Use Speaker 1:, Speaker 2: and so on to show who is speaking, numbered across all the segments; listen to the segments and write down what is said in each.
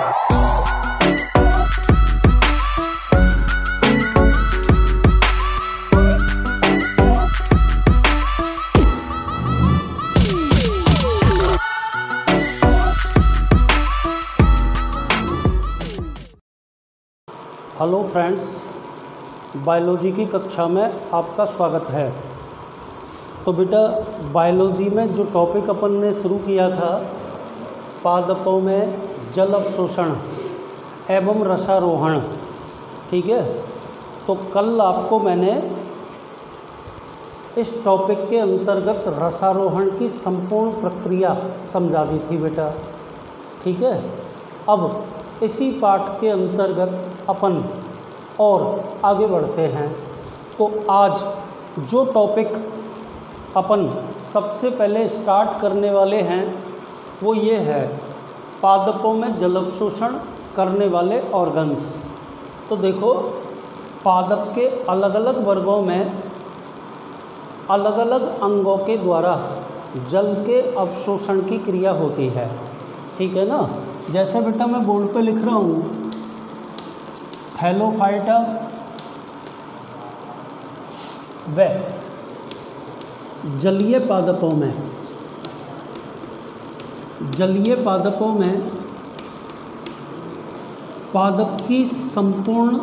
Speaker 1: Hello friends, biology की कक्षा में आपका स्वागत है। तो बेटा, बायोलॉजी में जो टॉपिक अपन ने शुरू किया था, पादपों में जल अवशोषण एवं रसारोहण, ठीक है। तो कल आपको मैंने इस टॉपिक के अंतर्गत रसारोहण की संपूर्ण प्रक्रिया समझा दी थी बेटा, ठीक है। अब इसी पाठ के अंतर्गत अपन और आगे बढ़ते हैं। तो आज जो टॉपिक अपन सबसे पहले स्टार्ट करने वाले हैं वो ये है, पादपों में जल अवशोषण करने वाले ऑर्गन्स। तो देखो, पादप के अलग अलग वर्गों में अलग अलग अंगों के द्वारा जल के अवशोषण की क्रिया होती है, ठीक है ना। जैसे बेटा मैं बोर्ड पे लिख रहा हूँ, थैलोफाइटा व जलीय पादपों में पादप की संपूर्ण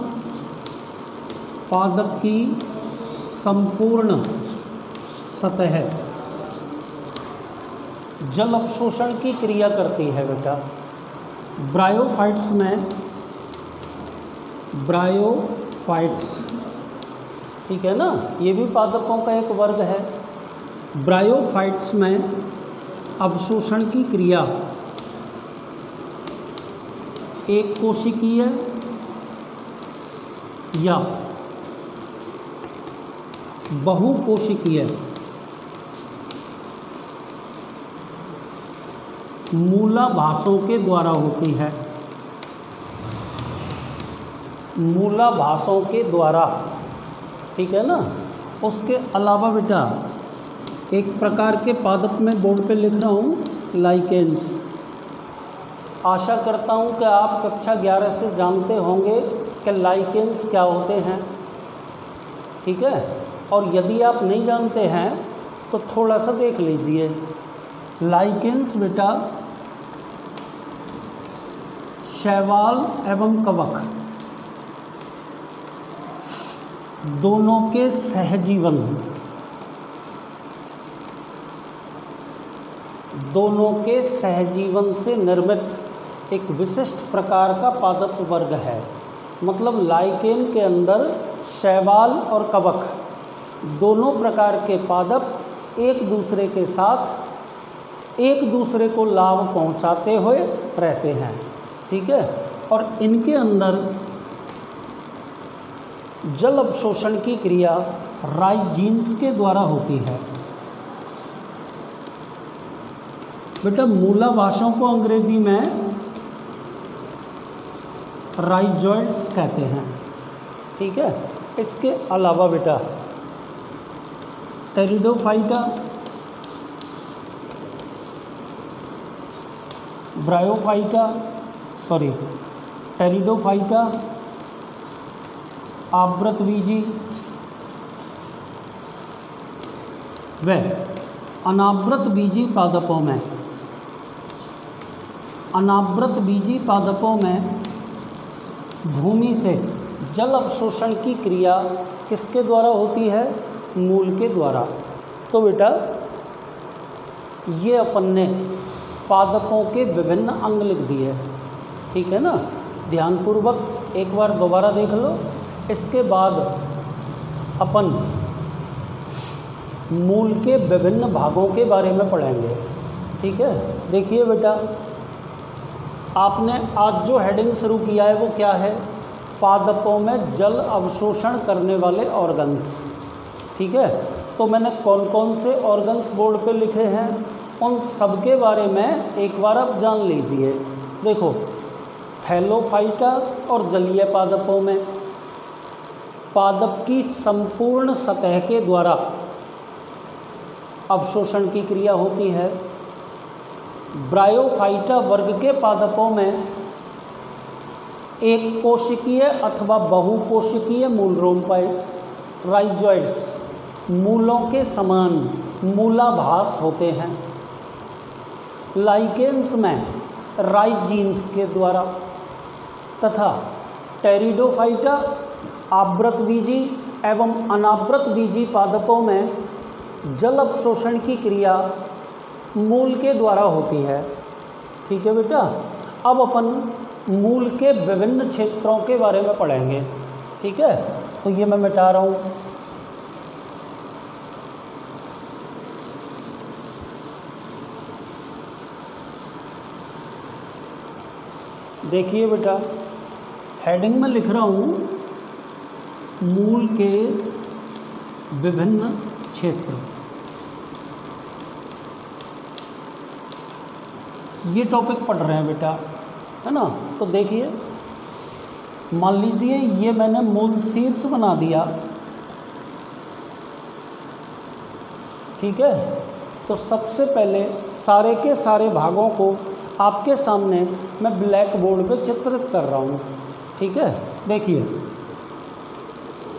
Speaker 1: सतह जल अवशोषण की क्रिया करती है बेटा। ब्रायोफाइट्स, ठीक है ना, ये भी पादपों का एक वर्ग है। ब्रायोफाइट्स में अवशोषण की क्रिया एक कोशिकीय या बहुकोशिकीय मूलाभासों के द्वारा होती है। मूलाभासों के द्वारा, ठीक है ना। उसके अलावा बेटा एक प्रकार के पादप में बोर्ड पे लिख रहा हूँ, लाइकेंस। आशा करता हूँ कि आप कक्षा 11 से जानते होंगे कि लाइकेंस क्या होते हैं, ठीक है। और यदि आप नहीं जानते हैं तो थोड़ा सा देख लीजिए। लाइकेंस बेटा शैवाल एवं कवक दोनों के सहजीवन से निर्मित एक विशिष्ट प्रकार का पादप वर्ग है। मतलब लाइकेन के अंदर शैवाल और कवक दोनों प्रकार के पादप एक दूसरे के साथ एक दूसरे को लाभ पहुंचाते हुए रहते हैं, ठीक है। और इनके अंदर जल अवशोषण की क्रिया राइजीन्स के द्वारा होती है। बेटा, मूलाभासों को अंग्रेजी में राइजोइड्स कहते हैं, ठीक है। इसके अलावा बेटा टेरिडोफाइटा, टेरिडोफाइटा, आवृतबीजी व अनावृतबीजी पादपों में भूमि से जल अवशोषण की क्रिया किसके द्वारा होती है? मूल के द्वारा। तो बेटा ये अपन ने पादपों के विभिन्न अंग लिख दिए, ठीक है ना। ध्यानपूर्वक एक बार दोबारा देख लो। इसके बाद अपन मूल के विभिन्न भागों के बारे में पढ़ेंगे, ठीक है। देखिए बेटा, आपने आज जो हेडिंग शुरू किया है वो क्या है? पादपों में जल अवशोषण करने वाले ऑर्गन्स, ठीक है। तो मैंने कौन कौन से ऑर्गन्स बोर्ड पे लिखे हैं उन सब के बारे में एक बार आप जान लीजिए। देखो, थैलोफाइटा और जलीय पादपों में पादप की संपूर्ण सतह के द्वारा अवशोषण की क्रिया होती है। ब्रायोफाइटा वर्ग के पादपों में एक कोशिकीय अथवा बहुकोशिकीय मूलरोमपाई राइजोइड्स मूलों के समान मूलाभास होते हैं। लाइकेन्स में राइजीन्स के द्वारा तथा टेरिडोफाइटा आवृतबीजी एवं अनावृतबीजी पादपों में जल अवशोषण की क्रिया मूल के द्वारा होती है। ठीक है बेटा, अब अपन मूल के विभिन्न क्षेत्रों के बारे में पढ़ेंगे। ठीक है, तो ये मैं मिटा रहा हूँ। देखिए बेटा, हेडिंग में लिख रहा हूँ मूल के विभिन्न क्षेत्र। ये टॉपिक पढ़ रहे हैं बेटा, है ना। तो देखिए, मान लीजिए ये मैंने मूल शीर्ष बना दिया। ठीक है, तो सबसे पहले सारे के सारे भागों को आपके सामने मैं ब्लैक बोर्ड पे चित्रित कर रहा हूँ। ठीक है, देखिए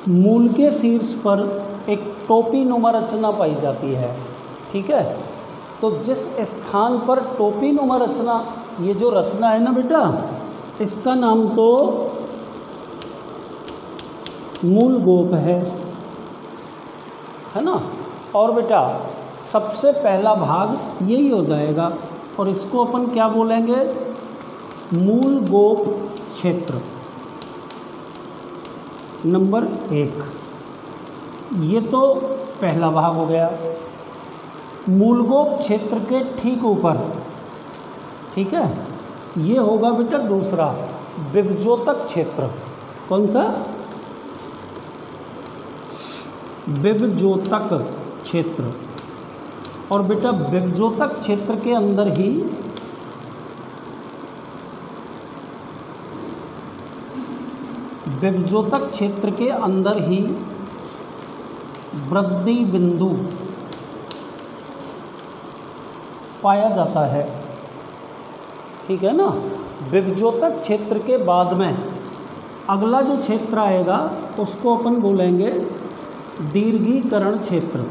Speaker 1: मूल के शीर्ष पर एक टोपी नुमा रचना पाई जाती है। ठीक है, तो जिस स्थान पर टोपी नुमा रचना, ये जो रचना है ना बेटा, इसका नाम तो मूल गोप है ना। और बेटा सबसे पहला भाग यही हो जाएगा और इसको अपन क्या बोलेंगे, मूल गोप क्षेत्र नंबर 1। ये तो पहला भाग हो गया। मूलगोप क्षेत्र के ठीक ऊपर, ठीक है, ये होगा बेटा दूसरा विभजोतक क्षेत्र। कौन सा? विभजोतक क्षेत्र। और बेटा विभजोतक क्षेत्र के अंदर ही विभजोतक क्षेत्र के अंदर ही वृद्धि बिंदु पाया जाता है। ठीक है ना। विभजोतक क्षेत्र के बाद में अगला जो क्षेत्र आएगा उसको अपन बोलेंगे दीर्घीकरण क्षेत्र।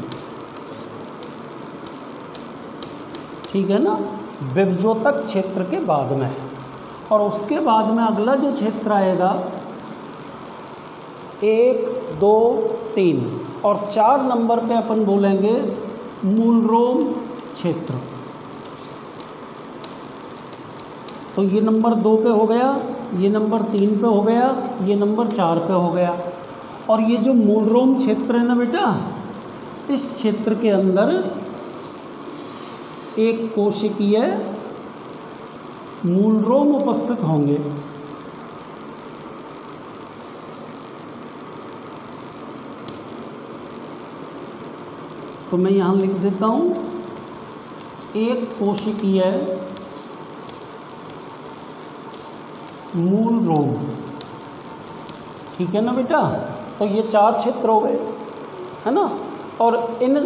Speaker 1: ठीक है ना, विभजोतक क्षेत्र के बाद में। और उसके बाद में अगला जो क्षेत्र आएगा 1, 2, 3 और 4 नंबर पे अपन बोलेंगे मूलरोम क्षेत्र। तो ये नंबर 2 पे हो गया, ये नंबर 3 पे हो गया, ये नंबर 4 पे हो गया। और ये जो मूलरोम क्षेत्र है ना बेटा, इस क्षेत्र के अंदर एक कोशिकीय मूलरोम उपस्थित होंगे। तो मैं यहाँ लिख देता हूँ एक कोशिकीय मूलरोम। ठीक है ना बेटा। तो ये 4 क्षेत्र हो गए, है ना। और इन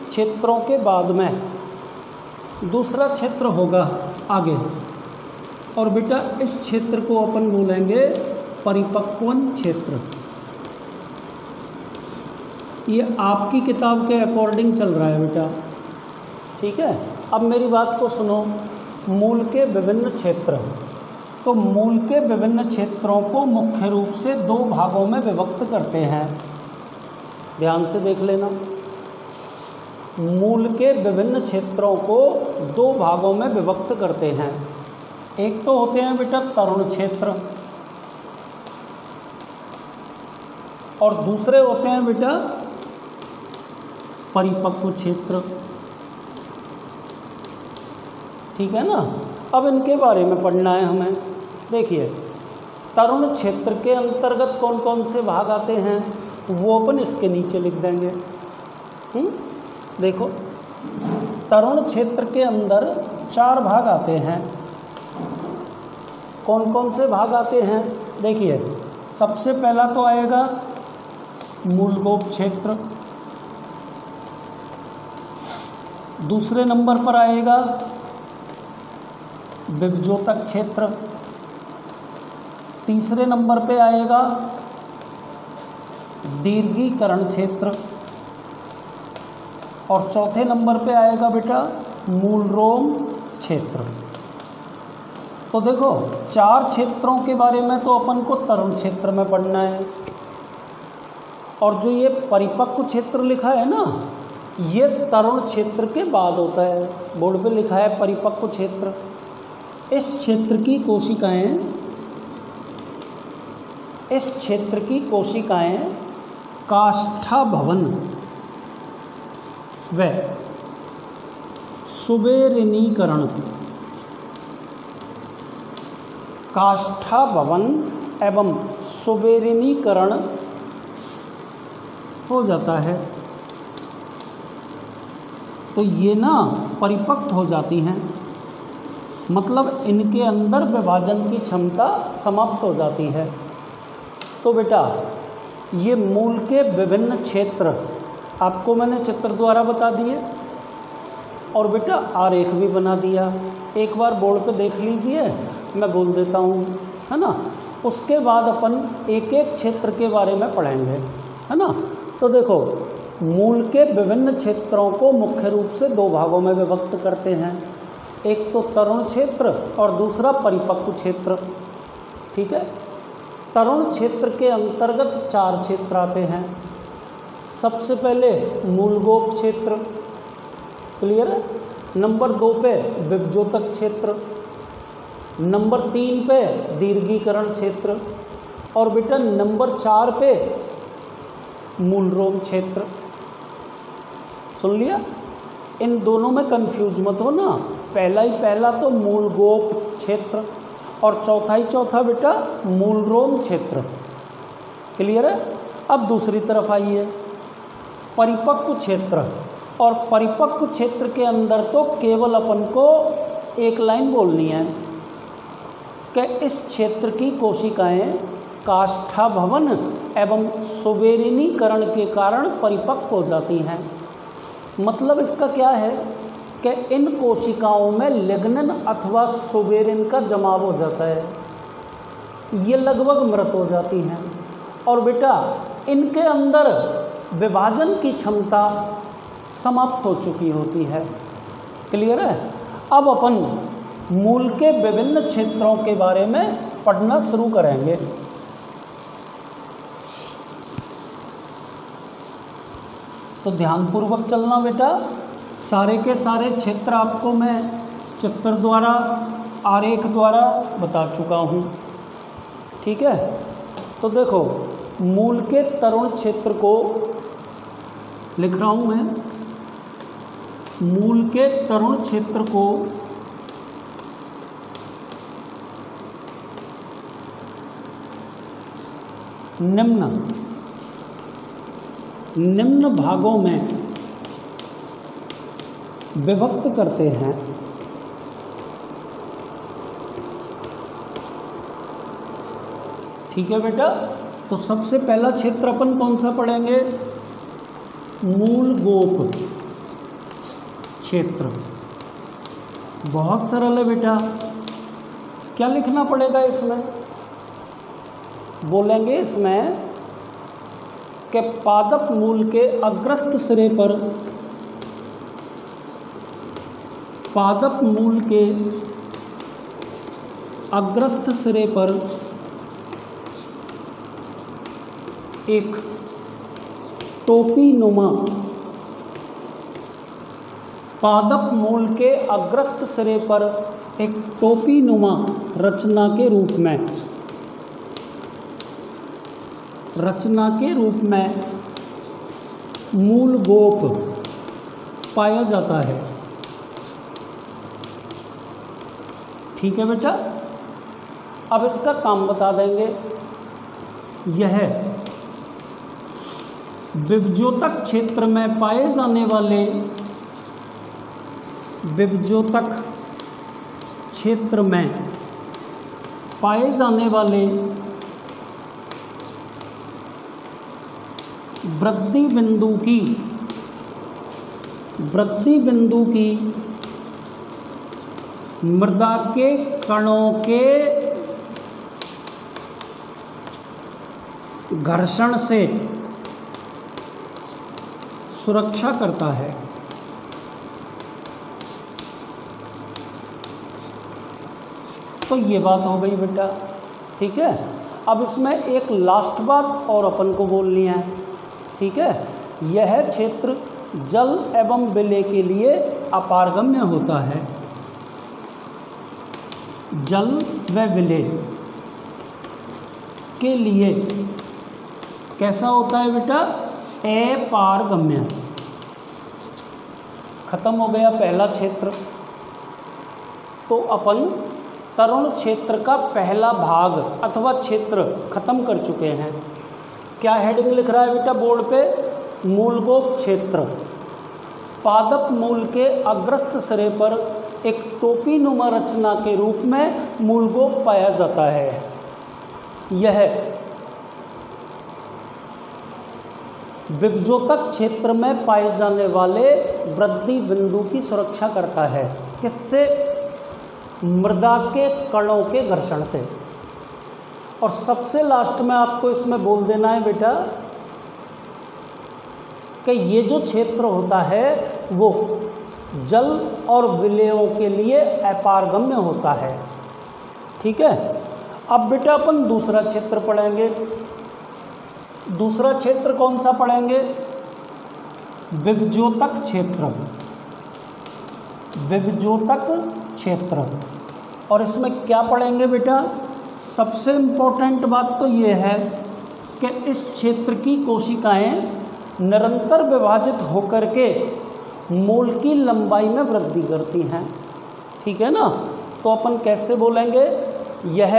Speaker 1: क्षेत्रों के बाद में दूसरा क्षेत्र होगा आगे। और बेटा इस क्षेत्र को अपन बोलेंगे परिपक्वन क्षेत्र। ये आपकी किताब के अकॉर्डिंग चल रहा है बेटा। ठीक है, अब मेरी बात को सुनो। मूल के विभिन्न क्षेत्र, तो मूल के विभिन्न क्षेत्रों को मुख्य रूप से 2 भागों में विभक्त करते हैं। ध्यान से देख लेना। मूल के विभिन्न क्षेत्रों को 2 भागों में विभक्त करते हैं। एक तो होते हैं बेटा तरुण क्षेत्र और दूसरे होते हैं बेटा परिपक्व क्षेत्र। ठीक है ना। अब इनके बारे में पढ़ना है हमें। देखिए, तरुण क्षेत्र के अंतर्गत कौन कौन से भाग आते हैं वो अपन इसके नीचे लिख देंगे। देखो, तरुण क्षेत्र के अंदर 4 भाग आते हैं। कौन कौन से भाग आते हैं? देखिए, सबसे पहला तो आएगा मूलगोप क्षेत्र, दूसरे नंबर पर आएगा विभजोतक क्षेत्र, तीसरे नंबर पे आएगा दीर्घीकरण क्षेत्र, और चौथे नंबर पे आएगा बेटा मूलरोम क्षेत्र। तो देखो 4 क्षेत्रों के बारे में तो अपन को तरुण क्षेत्र में पढ़ना है, और जो ये परिपक्व क्षेत्र लिखा है ना, ये तरुण क्षेत्र के बाद होता है। बोर्ड पे लिखा है परिपक्व क्षेत्र। इस क्षेत्र की कोशिकाएं काष्ठाभवन व सुबेरिनीकरण, काष्ठाभवन एवं सुबेरिनीकरण हो जाता है। तो ये ना परिपक्व हो जाती हैं, मतलब इनके अंदर विभाजन की क्षमता समाप्त हो जाती है। तो बेटा ये मूल के विभिन्न क्षेत्र आपको मैंने चित्र द्वारा बता दिए, और बेटा आरेख भी बना दिया। एक बार बोर्ड पे देख लीजिए, मैं बोल देता हूँ, है ना। उसके बाद अपन एक एक क्षेत्र के बारे में पढ़ेंगे, है ना। तो देखो मूल के विभिन्न क्षेत्रों को मुख्य रूप से 2 भागों में विभक्त करते हैं, एक तो तरुण क्षेत्र और दूसरा परिपक्व क्षेत्र। ठीक है। तरुण क्षेत्र के अंतर्गत 4 क्षेत्र आते हैं। सबसे पहले मूलगोप क्षेत्र, क्लियर है। नंबर 2 पे विभजोतक क्षेत्र, नंबर 3 पे दीर्घीकरण क्षेत्र, और बेटा नंबर 4 पे मूलरोम क्षेत्र। सुन लिया। इन दोनों में कंफ्यूज मत हो ना, पहला तो मूलगोप क्षेत्र और चौथा बेटा मूलरोम क्षेत्र। क्लियर है। अब दूसरी तरफ आइए, परिपक्व क्षेत्र। और परिपक्व क्षेत्र के अंदर तो केवल अपन को एक लाइन बोलनी है कि इस क्षेत्र की कोशिकाएं काष्ठाभवन एवं सुबेरिनीकरण के कारण परिपक्व हो जाती हैं। मतलब इसका क्या है कि इन कोशिकाओं में लिग्निन अथवा सुबेरिन का जमाव हो जाता है, ये लगभग मृत हो जाती हैं, और बेटा इनके अंदर विभाजन की क्षमता समाप्त हो चुकी होती है। क्लियर है। अब अपन मूल के विभिन्न क्षेत्रों के बारे में पढ़ना शुरू करेंगे। तो ध्यानपूर्वक चलना बेटा। सारे के सारे क्षेत्र आपको मैं चित्र द्वारा, आरेख द्वारा बता चुका हूँ। ठीक है। तो देखो मूल के तरुण क्षेत्र को लिख रहा हूँ मैं। मूल के तरुण क्षेत्र को निम्न भागों में विभक्त करते हैं। ठीक है बेटा। तो सबसे पहला क्षेत्र अपन कौन सा पढ़ेंगे? मूलगोप क्षेत्र। बहुत सरल है बेटा। क्या लिखना पड़ेगा इसमें? बोलेंगे इसमें कि पादप मूल के अग्रस्त सिरे पर, पादप मूल के अग्रस्त सिरे पर एक टोपी नुमा, पादप मूल के अग्रस्त सिरे पर एक टोपी नुमा रचना के रूप में मूलगोप पाया जाता है। ठीक है बेटा। अब इसका काम बता देंगे। यह विभजोतक क्षेत्र में पाए जाने वाले, विभजोतक क्षेत्र में पाए जाने वाले वृद्धि बिंदु की मृदा के कणों के घर्षण से सुरक्षा करता है। तो ये बात हो गई बेटा, ठीक है। अब इसमें एक लास्ट बात और अपन को बोलनी है, ठीक है। यह क्षेत्र जल एवं विलय के लिए अपारगम्य होता है। जल व विलय के लिए कैसा होता है बेटा? अपारगम्य। खत्म हो गया पहला क्षेत्र। तो अपन तरुण क्षेत्र का पहला भाग अथवा क्षेत्र खत्म कर चुके हैं। क्या हेडिंग लिख रहा है बेटा बोर्ड पे? मूलगोप क्षेत्र। पादप मूल के अग्रस्त सिरे पर एक टोपी नुमा रचना के रूप में मूलगोप पाया जाता है। यह विभजोतक क्षेत्र में पाए जाने वाले वृद्धि बिंदु की सुरक्षा करता है। किससे? मृदा के कणों के घर्षण से। और सबसे लास्ट में आपको इसमें बोल देना है बेटा कि ये जो क्षेत्र होता है वो जल और विलयों के लिए अपारगम्य होता है, ठीक है। अब बेटा अपन दूसरा क्षेत्र पढ़ेंगे। दूसरा क्षेत्र कौन सा पढ़ेंगे? विभजोतक क्षेत्र। विभजोतक क्षेत्र। और इसमें क्या पढ़ेंगे बेटा? सबसे इम्पोर्टेंट बात तो ये है कि इस क्षेत्र की कोशिकाएं निरंतर विभाजित होकर के मूल की लंबाई में वृद्धि करती हैं, ठीक है ना। तो अपन कैसे बोलेंगे? यह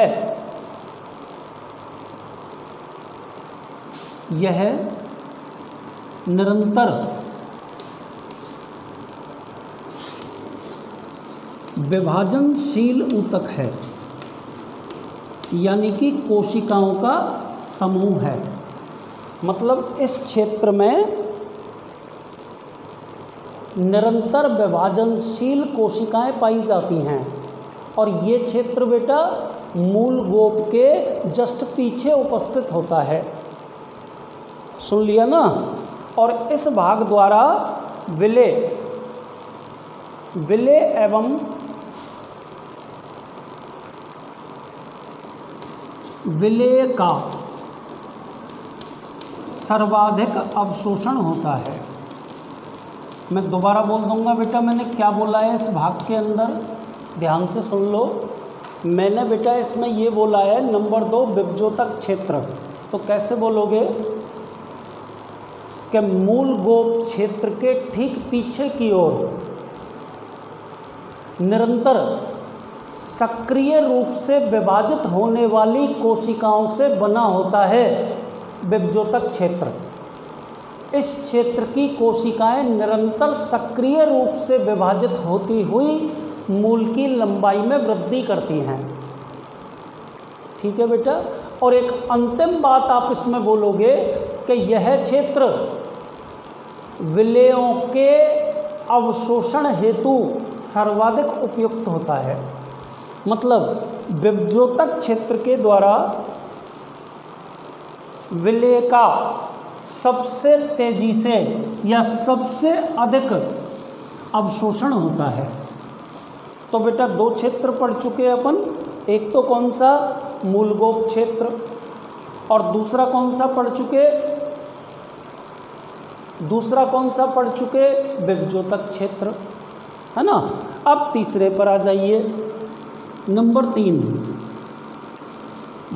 Speaker 1: निरंतर विभाजनशील ऊतक है, यानी कि कोशिकाओं का समूह है। मतलब इस क्षेत्र में निरंतर विभाजनशील कोशिकाएं पाई जाती हैं। और ये क्षेत्र बेटा मूलगोप के जस्ट पीछे उपस्थित होता है। सुन लिया ना। और इस भाग द्वारा विलय एवं विलय का सर्वाधिक अवशोषण होता है। मैं दोबारा बोल दूंगा बेटा, मैंने क्या बोला है इस भाग के अंदर, ध्यान से सुन लो। मैंने बेटा इसमें ये बोला है नंबर 2 विभजोतक क्षेत्र। तो कैसे बोलोगे कि मूलगोप क्षेत्र के ठीक पीछे की ओर निरंतर सक्रिय रूप से विभाजित होने वाली कोशिकाओं से बना होता है विभजोतक क्षेत्र। इस क्षेत्र की कोशिकाएं निरंतर सक्रिय रूप से विभाजित होती हुई मूल की लंबाई में वृद्धि करती हैं, ठीक है बेटा। और एक अंतिम बात आप इसमें बोलोगे कि यह क्षेत्र विलयों के अवशोषण हेतु सर्वाधिक उपयुक्त होता है। मतलब विभजोतक क्षेत्र के द्वारा विलय का सबसे तेजी से या सबसे अधिक अवशोषण होता है। तो बेटा 2 क्षेत्र पढ़ चुके हैं अपन। एक तो कौन सा? मूलगोप क्षेत्र। और दूसरा कौन सा पढ़ चुके? विभजोतक क्षेत्र, है ना। अब तीसरे पर आ जाइए। नंबर 3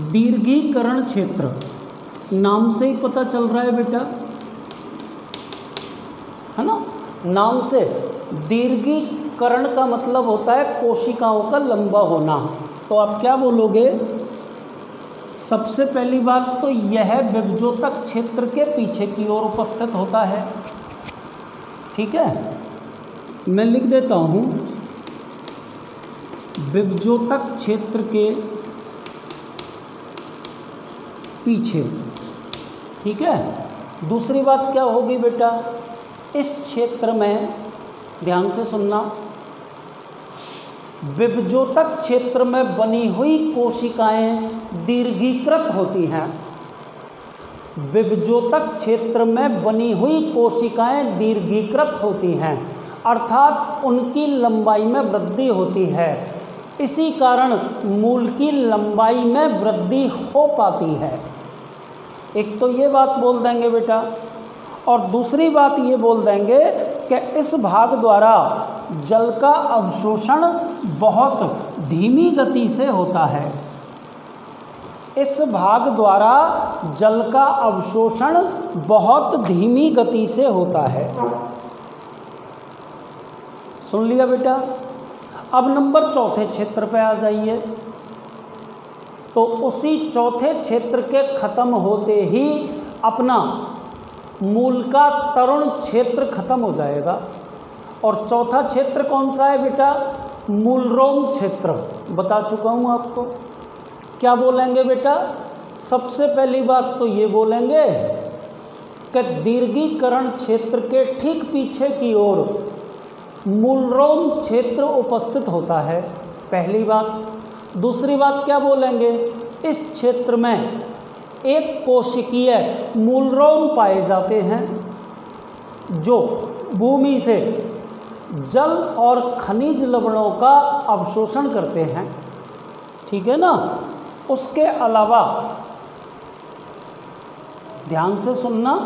Speaker 1: दीर्घीकरण क्षेत्र। नाम से ही पता चल रहा है बेटा, है ना। नाम से दीर्घीकरण का मतलब होता है कोशिकाओं का लंबा होना। तो आप क्या बोलोगे? सबसे पहली बात तो यह विभजोतक क्षेत्र के पीछे की ओर उपस्थित होता है, ठीक है। मैं लिख देता हूँ विभजोतक क्षेत्र के पीछे, ठीक है। दूसरी बात क्या होगी बेटा? इस क्षेत्र में ध्यान से सुनना, विभजोतक क्षेत्र में बनी हुई कोशिकाएं दीर्घीकृत होती हैं। विभजोतक क्षेत्र में बनी हुई कोशिकाएं दीर्घीकृत होती हैं, अर्थात उनकी लंबाई में वृद्धि होती है। इसी कारण मूल की लंबाई में वृद्धि हो पाती है। एक तो ये बात बोल देंगे बेटा, और दूसरी बात ये बोल देंगे कि इस भाग द्वारा जल का अवशोषण बहुत धीमी गति से होता है। इस भाग द्वारा जल का अवशोषण बहुत धीमी गति से होता है। सुन लिया बेटा। अब नंबर चौथे क्षेत्र पे आ जाइए। तो उसी चौथे क्षेत्र के खत्म होते ही अपना मूल का तरुण क्षेत्र खत्म हो जाएगा। और चौथा क्षेत्र कौन सा है बेटा? मूलरोम क्षेत्र। बता चुका हूँ आपको। क्या बोलेंगे बेटा? सबसे पहली बात तो ये बोलेंगे कि दीर्घीकरण क्षेत्र के ठीक पीछे की ओर मूलरोम क्षेत्र उपस्थित होता है, पहली बात। दूसरी बात क्या बोलेंगे? इस क्षेत्र में एक कोशिकीय मूलरोम पाए जाते हैं जो भूमि से जल और खनिज लवणों का अवशोषण करते हैं, ठीक है ना। उसके अलावा ध्यान से सुनना,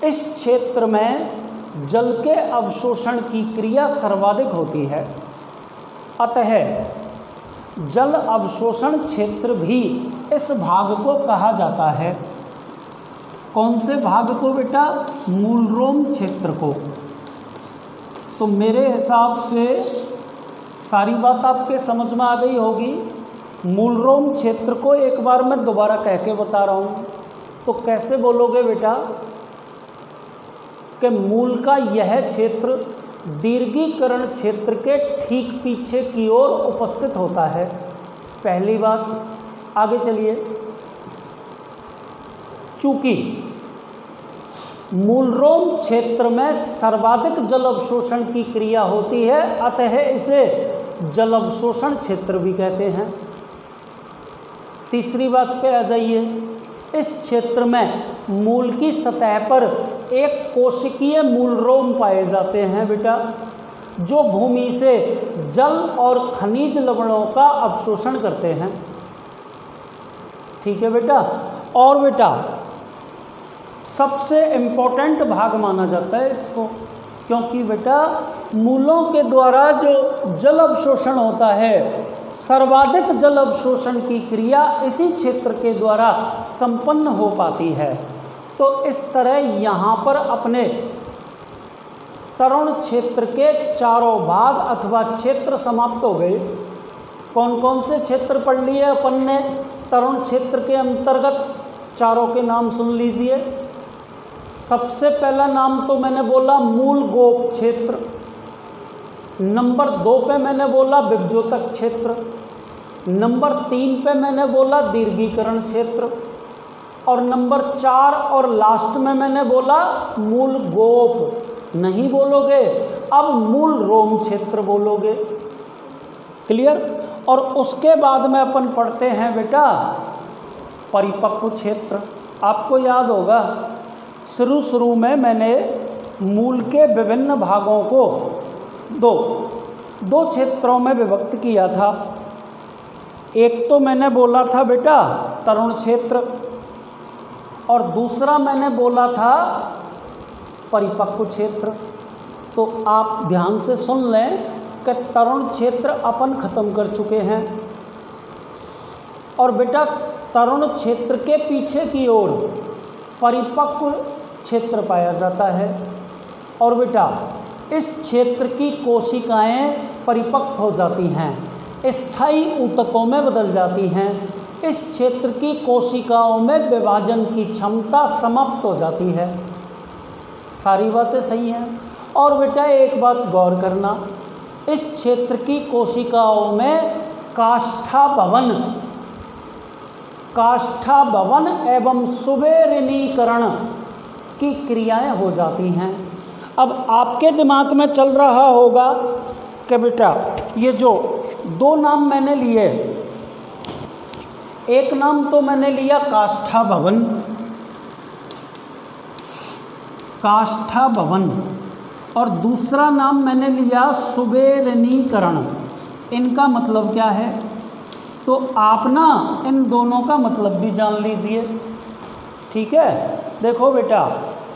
Speaker 1: इस क्षेत्र में जल के अवशोषण की क्रिया सर्वाधिक होती है, अतः जल अवशोषण क्षेत्र भी इस भाग को कहा जाता है। कौन से भाग को बेटा? मूलरोम क्षेत्र को। तो मेरे हिसाब से सारी बात आपके समझ में आ गई होगी। मूलरोम क्षेत्र को एक बार मैं दोबारा कह के बता रहा हूँ। तो कैसे बोलोगे बेटा कि मूल का यह क्षेत्र दीर्घीकरण क्षेत्र के ठीक पीछे की ओर उपस्थित होता है, पहली बात। आगे चलिए। चूंकि मूलरोम क्षेत्र में सर्वाधिक जल अवशोषण की क्रिया होती है, अतः इसे जल अवशोषण क्षेत्र भी कहते हैं। तीसरी बात पे आ जाइए। इस क्षेत्र में मूल की सतह पर एक कोशिकीय मूलरोम पाए जाते हैं बेटा, जो भूमि से जल और खनिज लवणों का अवशोषण करते हैं, ठीक है बेटा। और बेटा सबसे इम्पोर्टेंट भाग माना जाता है इसको, क्योंकि बेटा मूलों के द्वारा जो जल अवशोषण होता है, सर्वाधिक जल अवशोषण की क्रिया इसी क्षेत्र के द्वारा संपन्न हो पाती है। तो इस तरह यहाँ पर अपने तरुण क्षेत्र के चारों भाग अथवा क्षेत्र समाप्त हो गए। कौन कौन से क्षेत्र पढ़ लिए अपन ने तरुण क्षेत्र के अंतर्गत? चारों के नाम सुन लीजिए। सबसे पहला नाम तो मैंने बोला मूल गोप क्षेत्र, नंबर 2 पे मैंने बोला विभजोतक क्षेत्र, नंबर 3 पे मैंने बोला दीर्घीकरण क्षेत्र, और नंबर 4 और लास्ट में मैंने बोला मूल गोप। नहीं बोलोगे, अब मूल रोम क्षेत्र बोलोगे। क्लियर? और उसके बाद में अपन पढ़ते हैं बेटा परिपक्व क्षेत्र। आपको याद होगा शुरू में मैंने मूल के विभिन्न भागों को दो क्षेत्रों में विभक्त किया था। एक तो मैंने बोला था बेटा तरुण क्षेत्र, और दूसरा मैंने बोला था परिपक्व क्षेत्र। तो आप ध्यान से सुन लें कि तरुण क्षेत्र अपन खत्म कर चुके हैं, और बेटा तरुण क्षेत्र के पीछे की ओर परिपक्व क्षेत्र पाया जाता है। और बेटा इस क्षेत्र की कोशिकाएं परिपक्व हो जाती हैं, स्थायी ऊतकों में बदल जाती हैं। इस क्षेत्र की कोशिकाओं में विभाजन की क्षमता समाप्त हो जाती है। सारी बातें सही हैं। और बेटा एक बात गौर करना, इस क्षेत्र की कोशिकाओं में काष्ठा भवन एवं सुवेरिनीकरण की क्रियाएं हो जाती हैं। अब आपके दिमाग में चल रहा होगा कि बेटा ये जो 2 नाम मैंने लिए, एक नाम तो मैंने लिया काष्ठा भवन, काष्ठा भवन और दूसरा नाम मैंने लिया सुबेरनीकरण। इनका मतलब क्या है? तो आप ना इन दोनों का मतलब भी जान लीजिए। ठीक है, देखो बेटा,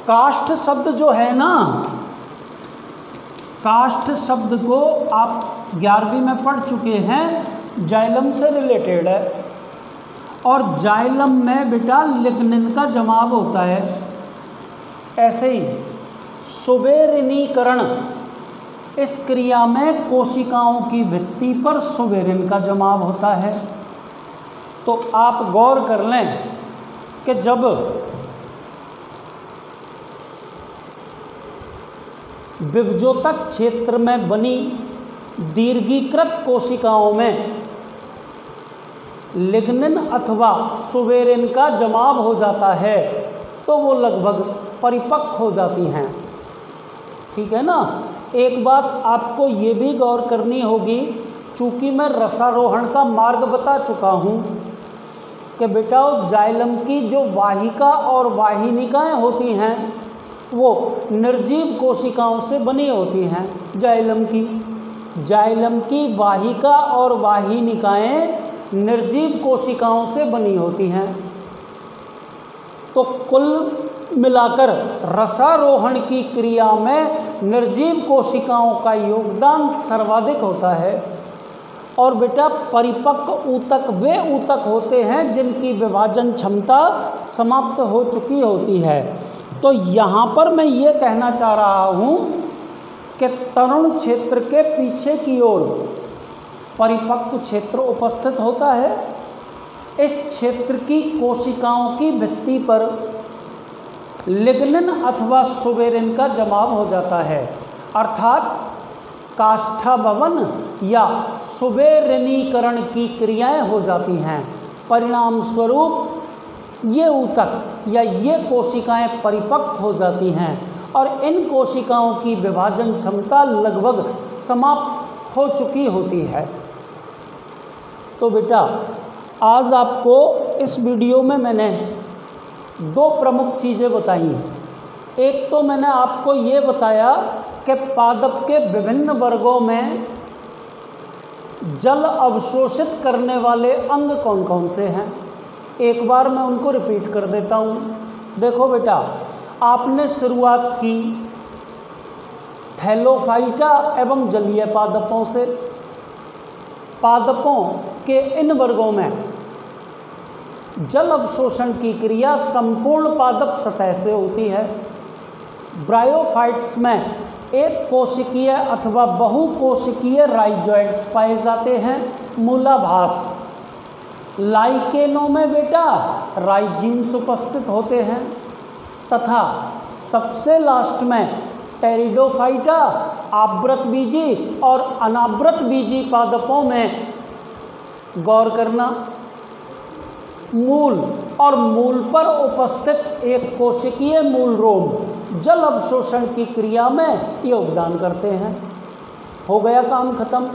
Speaker 1: काष्ठ शब्द जो है ना, काष्ठ शब्द को आप 11वीं में पढ़ चुके हैं, जाइलम से रिलेटेड है। और जाइलम में बेटा लिग्निन का जमाव होता है। ऐसे ही सुबेरिनीकरण, इस क्रिया में कोशिकाओं की भित्ति पर सुबेरिन का जमाव होता है। तो आप गौर कर लें कि जब विभजोतक क्षेत्र में बनी दीर्घीकृत कोशिकाओं में लिग्निन अथवा सुबेरिन का जमाव हो जाता है तो वो लगभग परिपक्व हो जाती हैं। ठीक है ना। एक बात आपको ये भी गौर करनी होगी, चूँकि मैं रसारोहण का मार्ग बता चुका हूँ कि बेटा जाइलम की जो वाहिका और वाहिनिकाएं होती हैं वो निर्जीव कोशिकाओं से बनी होती हैं। जाइलम की वाहिका और वाहिनिकाएं निर्जीव कोशिकाओं से बनी होती हैं। तो कुल मिलाकर रसारोहण की क्रिया में निर्जीव कोशिकाओं का योगदान सर्वाधिक होता है। और बेटा परिपक्व ऊतक वे ऊतक होते हैं जिनकी विभाजन क्षमता समाप्त हो चुकी होती है। तो यहाँ पर मैं ये कहना चाह रहा हूँ कि तरुण क्षेत्र के पीछे की ओर परिपक्व क्षेत्र उपस्थित होता है। इस क्षेत्र की कोशिकाओं की भित्ति पर लिग्निन अथवा सुबेरिन का जमाव हो जाता है, अर्थात काष्ठा भवन या सुबेरिनीकरण की क्रियाएं हो जाती हैं। परिणाम स्वरूप ये ऊतक या ये कोशिकाएं परिपक्व हो जाती हैं और इन कोशिकाओं की विभाजन क्षमता लगभग समाप्त हो चुकी होती है। तो बेटा आज आपको इस वीडियो में मैंने दो प्रमुख चीज़ें बताई। एक तो मैंने आपको ये बताया कि पादप के विभिन्न वर्गों में जल अवशोषित करने वाले अंग कौन कौन से हैं। एक बार मैं उनको रिपीट कर देता हूँ। देखो बेटा, आपने शुरुआत की थैलोफाइटा एवं जलीय पादपों से। पादपों के इन वर्गों में जल अवशोषण की क्रिया संपूर्ण पादप सतह से होती है। ब्रायोफाइट्स में एक कोशिकीय अथवा बहुकोशिकीय राइजोइड्स पाए जाते हैं, मूलाभास। लाइकेनों में बेटा राइजीन्स उपस्थित होते हैं तथा सबसे लास्ट में टेरिडोफाइटा आवृत बीजी और अनावृत बीजी पादपों में गौर करना, मूल और मूल पर उपस्थित एक कोशिकीय मूल रोम जल अवशोषण की क्रिया में योगदान करते हैं। हो गया काम खत्म।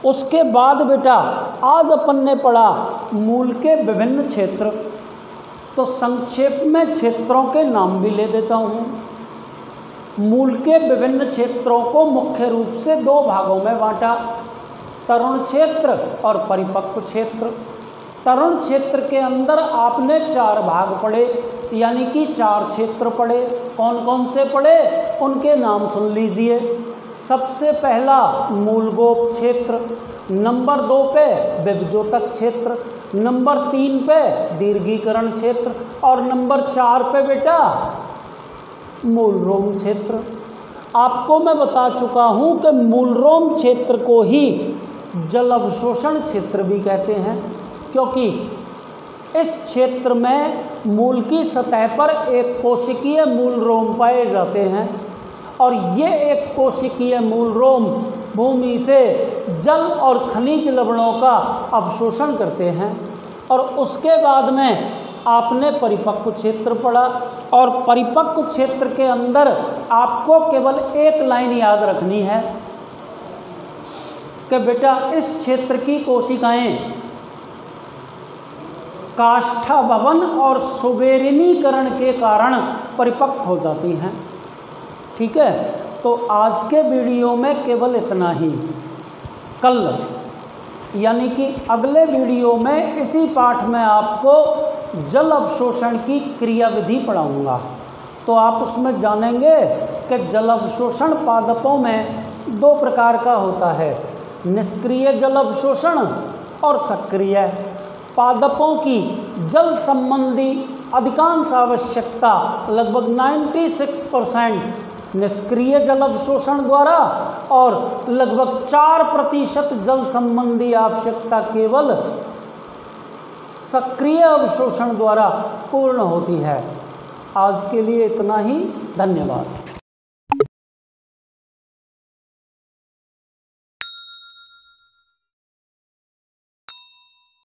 Speaker 1: उसके बाद बेटा आज अपन ने पढ़ा मूल के विभिन्न क्षेत्र। तो संक्षेप में क्षेत्रों के नाम भी ले देता हूँ। मूल के विभिन्न क्षेत्रों को मुख्य रूप से दो भागों में बांटा, तरुण क्षेत्र और परिपक्व क्षेत्र। तरुण क्षेत्र के अंदर आपने 4 भाग पढ़े, यानी कि 4 क्षेत्र पढ़े। कौन कौन से पढ़े, उनके नाम सुन लीजिए। सबसे पहला मूलगोप क्षेत्र, नंबर 2 पे विभजोतक क्षेत्र, नंबर 3 पे दीर्घीकरण क्षेत्र और नंबर 4 पे बेटा मूल रोम क्षेत्र। आपको मैं बता चुका हूँ कि मूल रोम क्षेत्र को ही जल अवशोषण क्षेत्र भी कहते हैं, क्योंकि इस क्षेत्र में मूल की सतह पर एक कोशिकीय मूल रोम पाए जाते हैं और ये एक कोशिकीय मूल रोम भूमि से जल और खनिज लवणों का अवशोषण करते हैं। और उसके बाद में आपने परिपक्व क्षेत्र पढ़ा और परिपक्व क्षेत्र के अंदर आपको केवल एक लाइन याद रखनी है कि बेटा इस क्षेत्र की कोशिकाएं काष्ठा भवन और सुबेरिनीकरण के कारण परिपक्व हो जाती हैं। ठीक है, तो आज के वीडियो में केवल इतना ही। कल यानी कि अगले वीडियो में इसी पाठ में आपको जल अवशोषण की क्रियाविधि पढ़ाऊंगा। तो आप उसमें जानेंगे कि जल अवशोषण पादपों में दो प्रकार का होता है, निष्क्रिय जल अवशोषण और सक्रिय। पादपों की जल संबंधी अधिकांश आवश्यकता लगभग 96% निष्क्रिय जल अवशोषण द्वारा और लगभग 4% जल संबंधी आवश्यकता केवल सक्रिय अवशोषण द्वारा पूर्ण होती है। आज के लिए इतना ही, धन्यवाद।